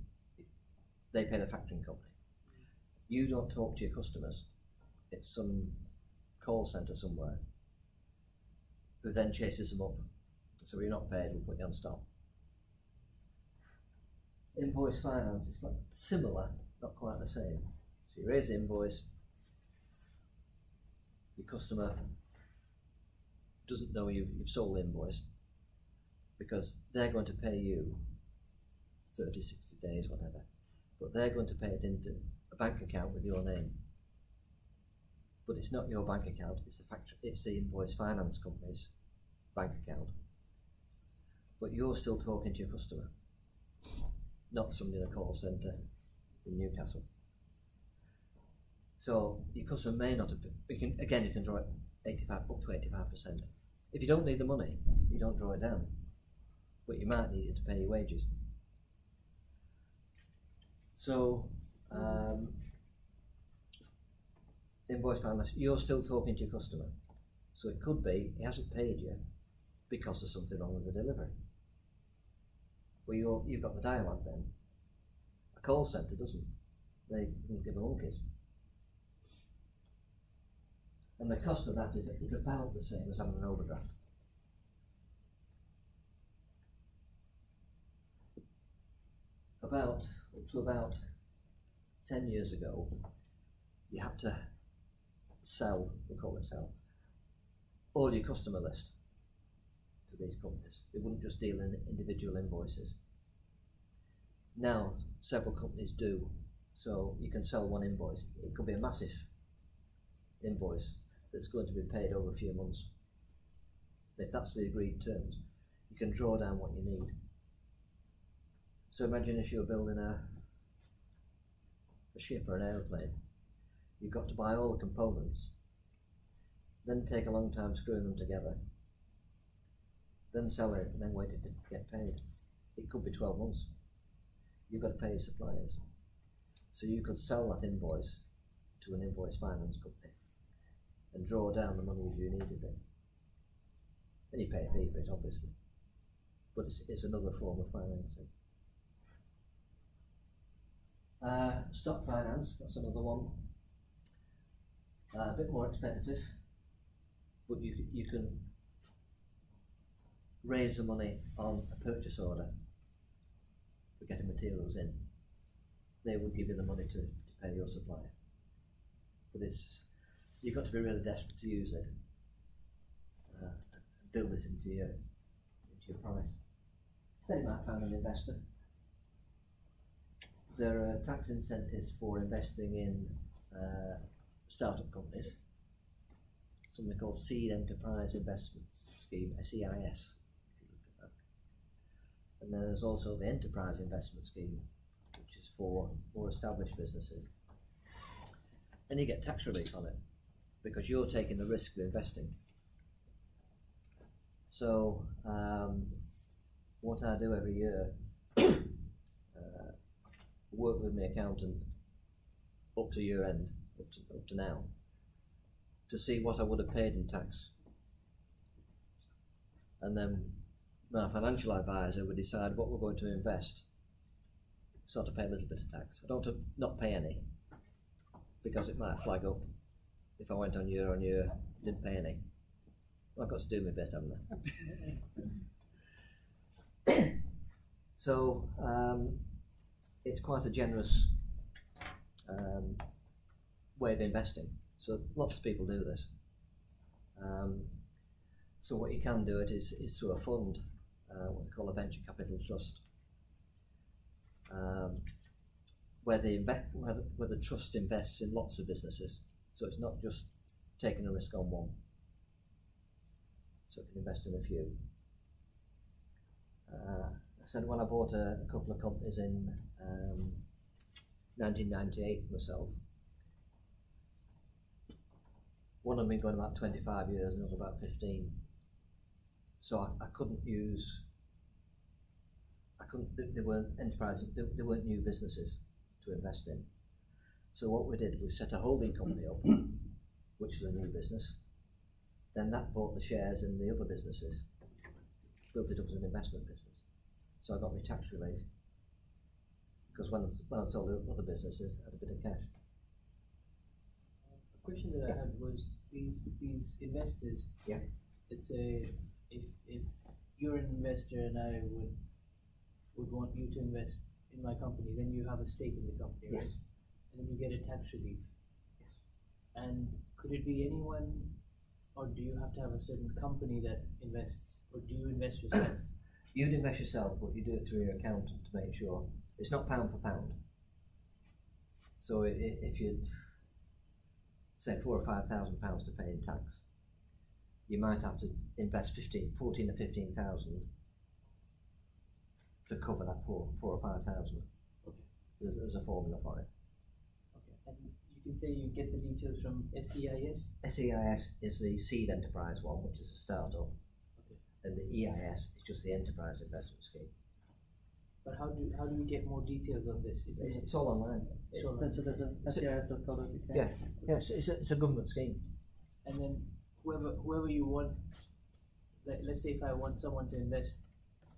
Speaker 2: they pay the factoring company. You don't talk to your customers. It's some call centre somewhere who then chases them up. So you're not paid, we'll put you on stop. Invoice finance is like similar, not quite the same. So you raise the invoice, your customer doesn't know you've sold the invoice because they're going to pay you 30, 60 days, whatever, but they're going to pay it into a bank account with your name. But it's not your bank account, it's the invoice finance company's bank account. But you're still talking to your customer, not somebody in a call centre in Newcastle. So your customer may not have, you can draw it up to 85%. If you don't need the money, you don't draw it down, but you might need it to pay your wages. So invoice finance, you're still talking to your customer. So it could be he hasn't paid you because there's something wrong with the delivery. Well, you've got the dialogue then. A call centre doesn't. They don't give a monkeys. And the cost of that is about the same as having an overdraft. Up to about 10 years ago, you had to sell, we call it sell, all your customer list to these companies. They wouldn't just deal in individual invoices. Now, several companies do, so you can sell one invoice. It could be a massive invoice that's going to be paid over a few months. If that's the agreed terms, you can draw down what you need. So imagine if you're building a ship or an aeroplane. You've got to buy all the components, then take a long time screwing them together, then sell it, and then wait to get paid. It could be 12 months. You've got to pay your suppliers. So you could sell that invoice to an invoice finance company and draw down the money as you needed it. And you pay a fee for it, obviously. But it's another form of financing. Stock finance, that's another one. A bit more expensive, but you can raise the money on a purchase order for getting materials in. They would give you the money to pay your supplier. But you've got to be really desperate to use it. Build this into your price. Then you might find an investor. There are tax incentives for investing in startup companies, something called Seed Enterprise Investment Scheme, SEIS, if you look at that. And then there's also the Enterprise Investment Scheme, which is for more established businesses. And you get tax relief on it, because you're taking the risk of investing. So, what I do every year, work with my accountant up to year end, up to now, to see what I would have paid in tax. And then my financial advisor would decide what we're going to invest, so to pay a little bit of tax. I don't want to not pay any, because it might flag up if I went on year, didn't pay any. Well, I've got to do my bit, haven't I? So it's quite a generous way of investing. So lots of people do this. So what you can do it is through a fund, what they call a venture capital trust, where the trust invests in lots of businesses. So it's not just taking a risk on one. So it can invest in a few. I said when I bought a couple of companies in 1998 myself, one of them had been going about 25 years and the other about 15. So I couldn't they weren't enterprises, they weren't new businesses to invest in. So what we did, we set a holding company up, which was a new business. Then that bought the shares in the other businesses, built it up as an investment business. So I got my tax relief, because when I sold the other businesses, I had a bit of cash.
Speaker 3: A question that I had was these investors.
Speaker 2: Yeah.
Speaker 3: Let's say if you're an investor and I would want you to invest in my company, then you have a stake in the company, right?
Speaker 2: Yes.
Speaker 3: And then you get a tax relief.
Speaker 2: Yes.
Speaker 3: And could it be anyone, or do you have to have a certain company that invests, or do you invest yourself?
Speaker 2: You'd invest yourself, but you do it through your accountant to make sure it's not pound for pound. So if you'd say £4,000 or £5,000 to pay in tax, you might have to invest 14 or 15,000 to cover that 4,000 or 5,000.
Speaker 3: Okay.
Speaker 2: There's a formula for it.
Speaker 3: Okay. And you can say you get the details from SEIS?
Speaker 2: SEIS is the seed enterprise one, which is a startup.
Speaker 3: Okay.
Speaker 2: And the EIS is just the enterprise investment scheme.
Speaker 3: But how do you get more details on this?
Speaker 2: It's all online.
Speaker 3: So there's
Speaker 11: a SEIS.co.uk.
Speaker 2: Yeah, yes, it's a government scheme.
Speaker 3: And then whoever you want, let's say if I want someone to invest,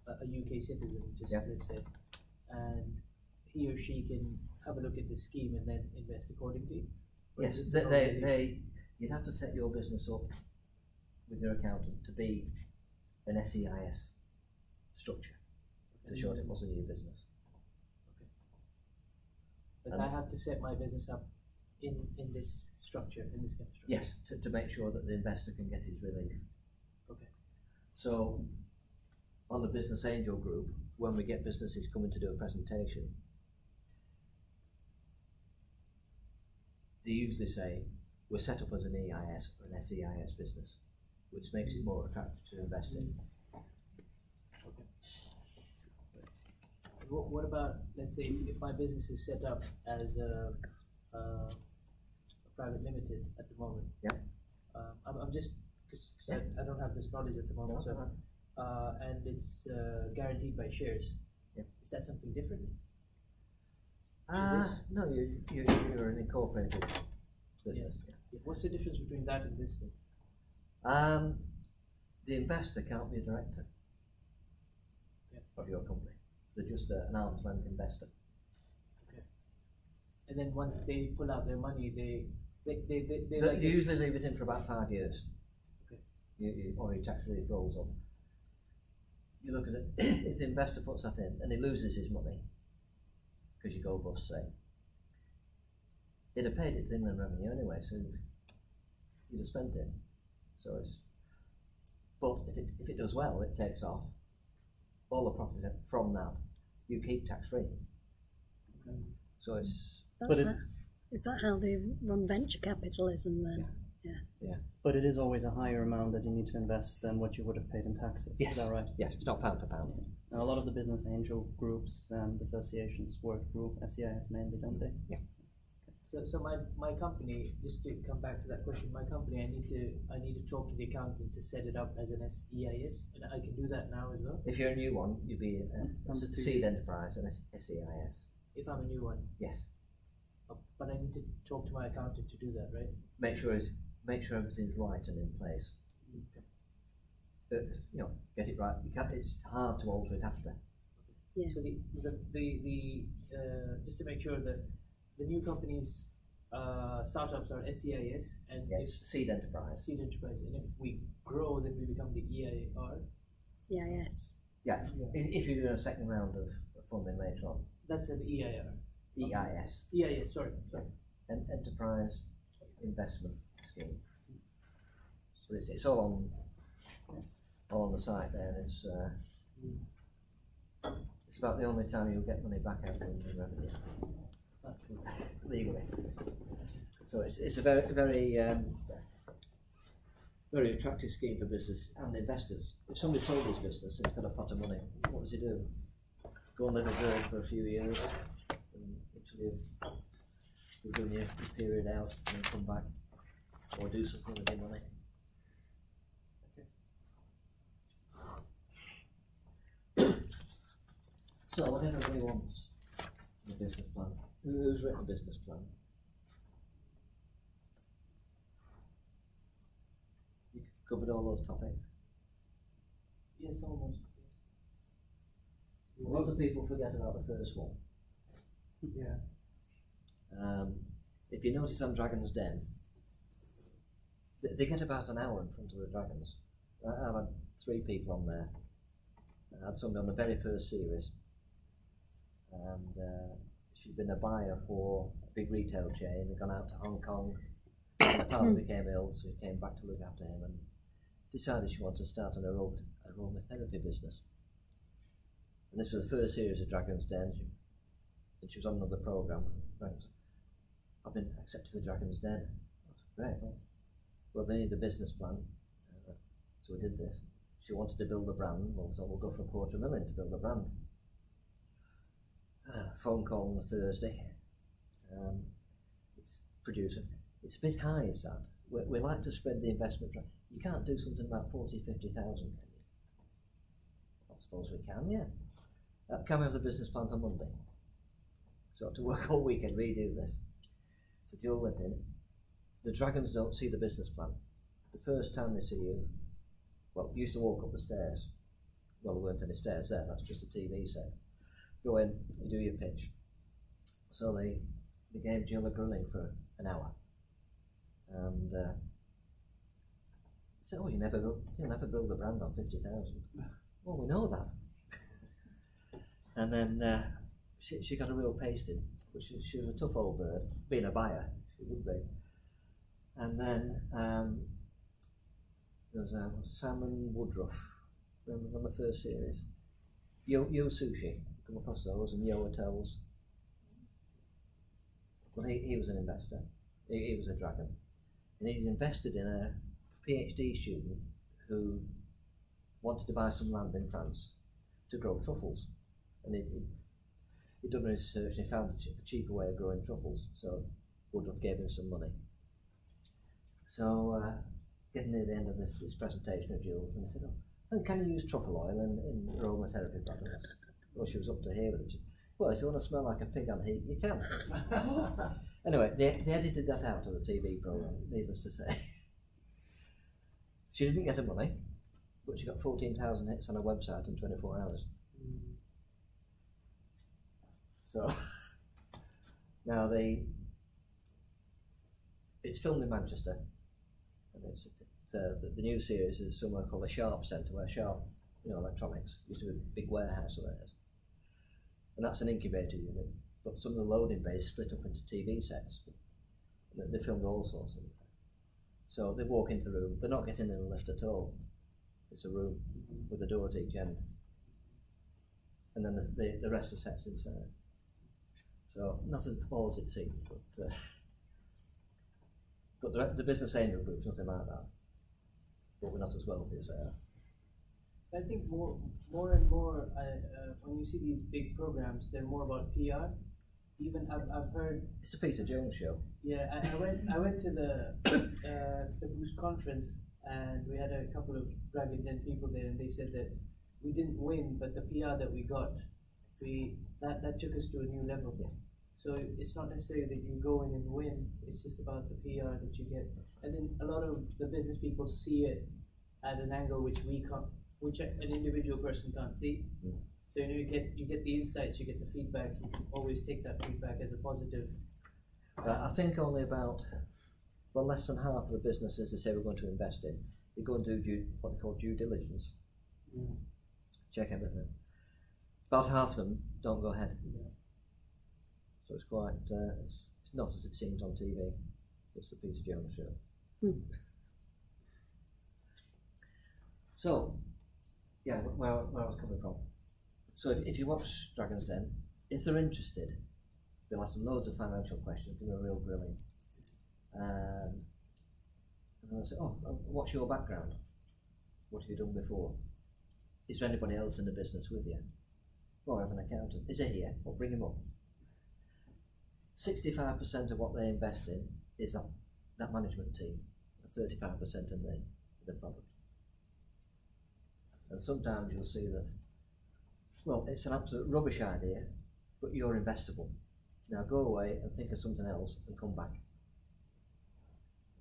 Speaker 3: a UK citizen, let's say, and he or she can have a look at the scheme and then invest accordingly.
Speaker 2: Yes, you'd have to set your business up with your accountant to be an SEIS structure to show it was a new business.
Speaker 3: Okay. But I have to set my business up in this structure, in this kind of structure.
Speaker 2: Yes, to make sure that the investor can get his relief.
Speaker 3: Okay.
Speaker 2: So, on the Business Angel Group, when we get businesses coming to do a presentation, they usually say, we're set up as an EIS or an SEIS business, which makes it more attractive to invest in.
Speaker 3: Okay. What about, let's say, if my business is set up as a private limited at the moment?
Speaker 2: Yeah.
Speaker 3: I'm just, because I don't have this knowledge at the moment, so, and it's guaranteed by shares.
Speaker 2: Yeah.
Speaker 3: Is that something different?
Speaker 2: No, you're an incorporated business.
Speaker 3: Yeah. What's the difference between that and this thing?
Speaker 2: the investor can't be a director of your company. They're just an arm's length investor.
Speaker 3: Okay. And then once they pull out their money, they
Speaker 2: usually leave it in for about 5 years.
Speaker 3: Okay.
Speaker 2: Or your tax relief rolls up. You look at it, if the investor puts that in and he loses his money, because you go bust, say, he'd have paid it to Inland Revenue anyway, so you'd have spent it. So it's, but if it does well, it takes off. All the profit from that, you keep tax free. Okay. So it's.
Speaker 4: Is that how they run venture capitalism then?
Speaker 2: Yeah.
Speaker 11: But it is always a higher amount that you need to invest than what you would have paid in taxes.
Speaker 2: Yes.
Speaker 11: Is that right?
Speaker 2: Yes, it's not pound for pound.
Speaker 11: And a lot of the business angel groups and associations work through SEIS mainly, don't they?
Speaker 2: Yeah.
Speaker 3: So my company, just to come back to that question, my company, I need to talk to the accountant to set it up as an SEIS, and I can do that now as well.
Speaker 2: If you're a new one, you'd be a seed enterprise and SEIS.
Speaker 3: If I'm a new one.
Speaker 2: Yes.
Speaker 3: But I need to talk to my accountant to do that, right?
Speaker 2: Make sure everything's right and in place.
Speaker 3: Okay.
Speaker 2: Get it right. It's hard to alter it after.
Speaker 4: Yeah.
Speaker 3: So the just to make sure that the new companies startups are SEIS and
Speaker 2: seed enterprise.
Speaker 3: Seed enterprise, and if we grow, then we become the EIR.
Speaker 4: EIS.
Speaker 2: Yeah. If you're doing a second round of funding later on.
Speaker 3: That's the EIR.
Speaker 2: EIS.
Speaker 3: EIS. Sorry.
Speaker 2: Enterprise Investment Scheme. So it's all on the site there. It's about the only time you'll get money back out of the revenue legally. So it's a very very attractive scheme for business and investors. If somebody sold his business and he's got a pot of money, what does he do? Go and live abroad for a few years until you've done your period out and then come back, or do something with your money. Okay. So what everybody wants in a business plan. Who's written a business plan? You covered all those topics?
Speaker 3: Yes, almost.
Speaker 2: A lot of people forget about the first one.
Speaker 3: Yeah.
Speaker 2: If you notice on Dragon's Den, they get about an hour in front of the dragons. I've had 3 people on there. I had somebody on the very first series, and she'd been a buyer for a big retail chain. They'd gone out to Hong Kong, and the father became ill, so she came back to look after him and decided she wanted to start an aromatherapy business. And this was the first series of Dragon's Den, and she was on another programme. Right. I've been accepted for Dragon's Den. Great. Well, they need a business plan, so we did this. She wanted to build a brand, well, so we'll go for $250,000 to build a brand. Phone call on Thursday. It's producer. It's a bit high, is that? We like to spread the investment. You can't do something about 40,000, 50,000, can you? I suppose we can, yeah. Can we have the business plan for Monday? So I had to work all week and redo this. So Joel went in. The dragons don't see the business plan. The first time they see you, well, you used to walk up the stairs. Well, there weren't any stairs there, that's just a TV set. Go in, you do your pitch. So they gave Jill a grilling for an hour. And said, oh, you'll never build a brand on 50,000. Well, we know that. And then she got a real pasting, but she was a tough old bird, being a buyer, she would be. And then there was Salmon Woodruff, remember on the first series? Yo Sushi, come across those, and Yo Hotels. Well, he was an investor, he was a dragon. And he'd invested in a PhD student who wanted to buy some land in France to grow truffles. And he'd done research and he found a cheaper way of growing truffles, so Woodruff gave him some money. So, getting near the end of this presentation of Jules, and I said, oh, can you use truffle oil in aromatherapy products? Well, she was up to here with it. Well, if you want to smell like a pig on heat, you can. Anyway, they edited that out of the TV programme, needless to say. She didn't get her money, but she got 14,000 hits on her website in 24 hours. So now it's filmed in Manchester, and it's the new series is somewhere called the Sharp Centre, where Sharp, electronics used to be a big warehouse of theirs, and that's an incubator unit. But some of the loading bays split up into TV sets. They filmed all sorts of it. So they walk into the room. They're not getting in the lift at all. It's a room with a door at each end, and then the rest of the set's inside. So not as all as it seems, but the Business Angel Group's nothing like that. But we're not as wealthy as they are.
Speaker 3: I think more and more, when you see these big programs, they're more about PR. Even I've heard.
Speaker 2: It's the Peter Jones show.
Speaker 3: Yeah, I went to the Boost conference, and we had a couple of Dragon Den people there, and they said that we didn't win, but the PR that we got, that took us to a new level.
Speaker 2: Yeah.
Speaker 3: So it's not necessarily that you go in and win, it's just about the PR that you get. And then a lot of the business people see it at an angle which an individual person can't see.
Speaker 2: Mm.
Speaker 3: So you get the insights, you get the feedback, you can always take that feedback as a positive.
Speaker 2: I think only about, less than half of the businesses they say we're going to invest in, they go and do what they call due diligence.
Speaker 3: Mm.
Speaker 2: Check everything. About half of them don't go ahead.
Speaker 3: Yeah.
Speaker 2: So it's quite, it's not as it seems on TV. It's the Peter Jones show.
Speaker 4: Mm.
Speaker 2: So, yeah, where I was coming from. So if you watch Dragon's Den, if they're interested, they'll ask them loads of financial questions, give them a real grilling. And then they'll say, what's your background? What have you done before? Is there anybody else in the business with you? Oh, I have an accountant. Is he here? Well, bring him up. 65% of what they invest in is that management team, 35% in the product. And sometimes you'll see that, it's an absolute rubbish idea, but you're investable. Now go away and think of something else and come back.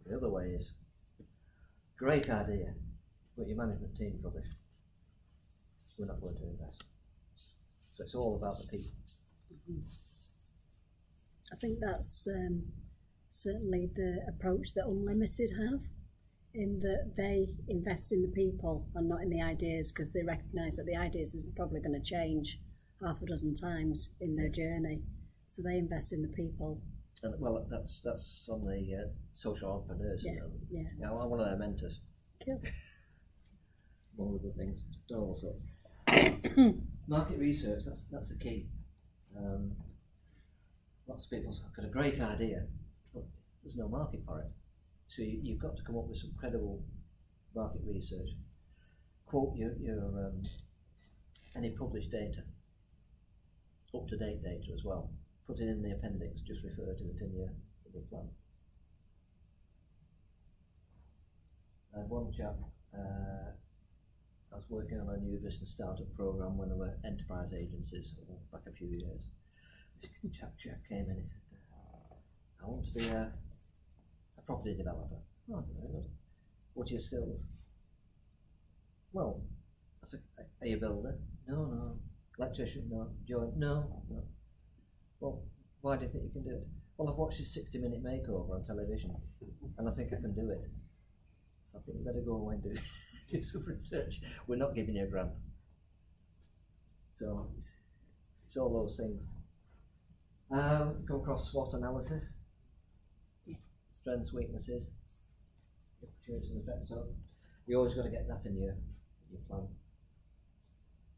Speaker 2: The other way is, great idea, but your management team's rubbish. We're not going to invest. So it's all about the people.
Speaker 4: I think that's certainly the approach that Unlimited have, in that they invest in the people and not in the ideas, because they recognise that the ideas is probably going to change half a dozen times in their journey. So they invest in the people.
Speaker 2: And that's on the social entrepreneurs.
Speaker 4: Yeah.
Speaker 2: I'm one of their mentors.
Speaker 4: Cool.
Speaker 2: One of the things, done all sorts. Market research, that's the key. Lots of people have got a great idea, but there's no market for it. So you've got to come up with some credible market research. Quote your any published data, up-to-date data as well. Put it in the appendix, just refer to it in your plan. I had one chap, I was working on a new business startup program when there were enterprise agencies back a few years. This chap came in and he said, I want to be a property developer. Oh, very good. What are your skills? Well, I said, are you a builder? No. Electrician? No. Joint? No. Well, why do you think you can do it? Well, I've watched this 60-minute makeover on television and I think I can do it. So I think you better go away and do some research. We're not giving you a grant. So it's all those things. Come across SWOT analysis. Strengths, weaknesses, opportunities and threats. So you always got to get that in your plan.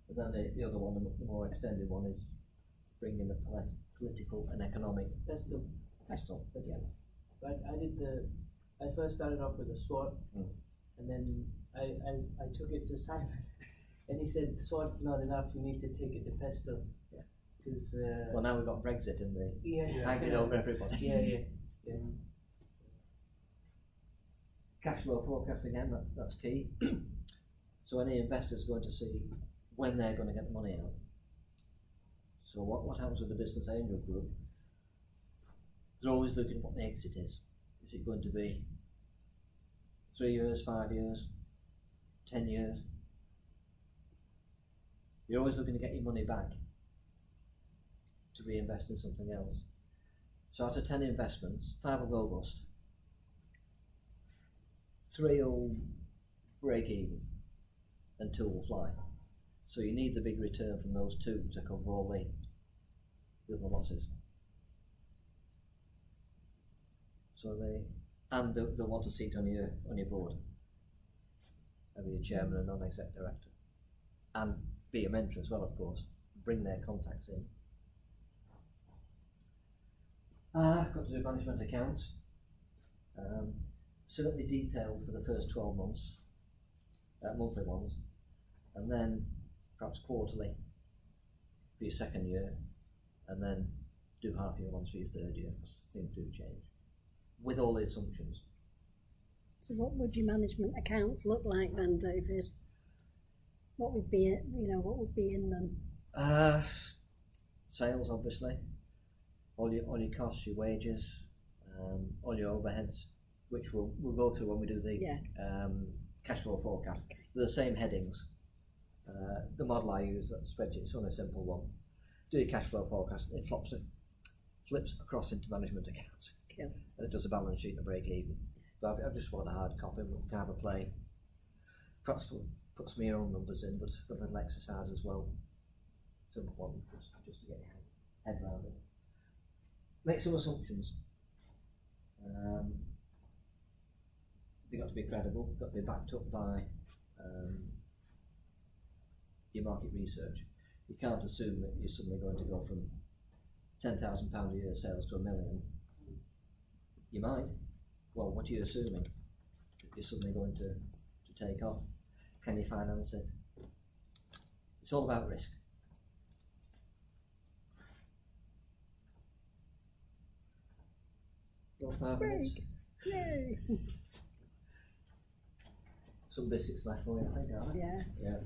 Speaker 2: But then the other one, the more extended one, is bringing the political and economic
Speaker 3: pestle.
Speaker 2: Yeah.
Speaker 3: Right. I first started off with a SWOT, and then I took it to Simon, and he said SWOT's not enough. You need to take it to pestle.
Speaker 2: Yeah.
Speaker 3: Because
Speaker 2: well, now we've got Brexit and hanging over everybody.
Speaker 3: Yeah.
Speaker 2: Cash flow forecast again, that's key. So any investor's going to see when they're going to get the money out. So what happens with the Business Angel Group? They're always looking at what the exit is. Is it going to be 3 years, 5 years, 10 years? You're always looking to get your money back to reinvest in something else. So out of 10 investments, 5 will go bust. 3 will break even and 2 will fly. So you need the big return from those 2 to cover all the other losses. So they want a seat on your board. Maybe your chairman and non-exec director. And be a mentor as well, of course. Bring their contacts in. Got to do management accounts. Certainly detailed for the first 12 months, monthly ones, and then perhaps quarterly for your second year, and then do half-year ones for your third year, because things do change, with all the assumptions.
Speaker 4: So what would your management accounts look like then, David? What would be, what would be in them?
Speaker 2: Sales, obviously. All your costs, your wages, all your overheads, which we'll go through when we do the cash flow forecast. They're the same headings. The model I use, that spreadsheet, it's only a simple one. Do your cash flow forecast, it flips across into management accounts.
Speaker 4: Cool.
Speaker 2: And it does a balance sheet and a break even. But I've just wanted a hard copy, we can have a play. Perhaps put some of your own numbers in, but a little exercise as well. Simple one, just to get your head around it. Make some assumptions. They've got to be credible, got to be backed up by your market research. You can't assume that you're suddenly going to go from £10,000 a year sales to £1 million. You might. Well, what are you assuming? That you're suddenly going to take off? Can you finance it? It's all about risk. Got 5 minutes?
Speaker 4: Yay!
Speaker 2: Some biscuits left for you, I think, aren't there?
Speaker 4: Yeah.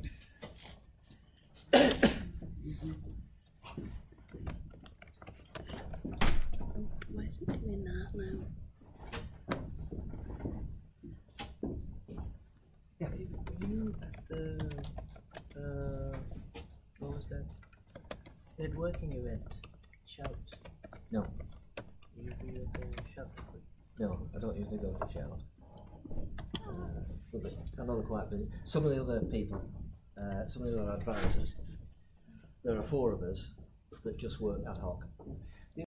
Speaker 4: Why is it doing that now?
Speaker 3: Yeah. Were you at the what was that? Networking event? Shout.
Speaker 2: No.
Speaker 3: Were you at the Shout?
Speaker 2: No, I don't usually go to Shout. But I know they're quite busy. Some of the other people, some of the other advisors, there are 4 of us that just work ad hoc.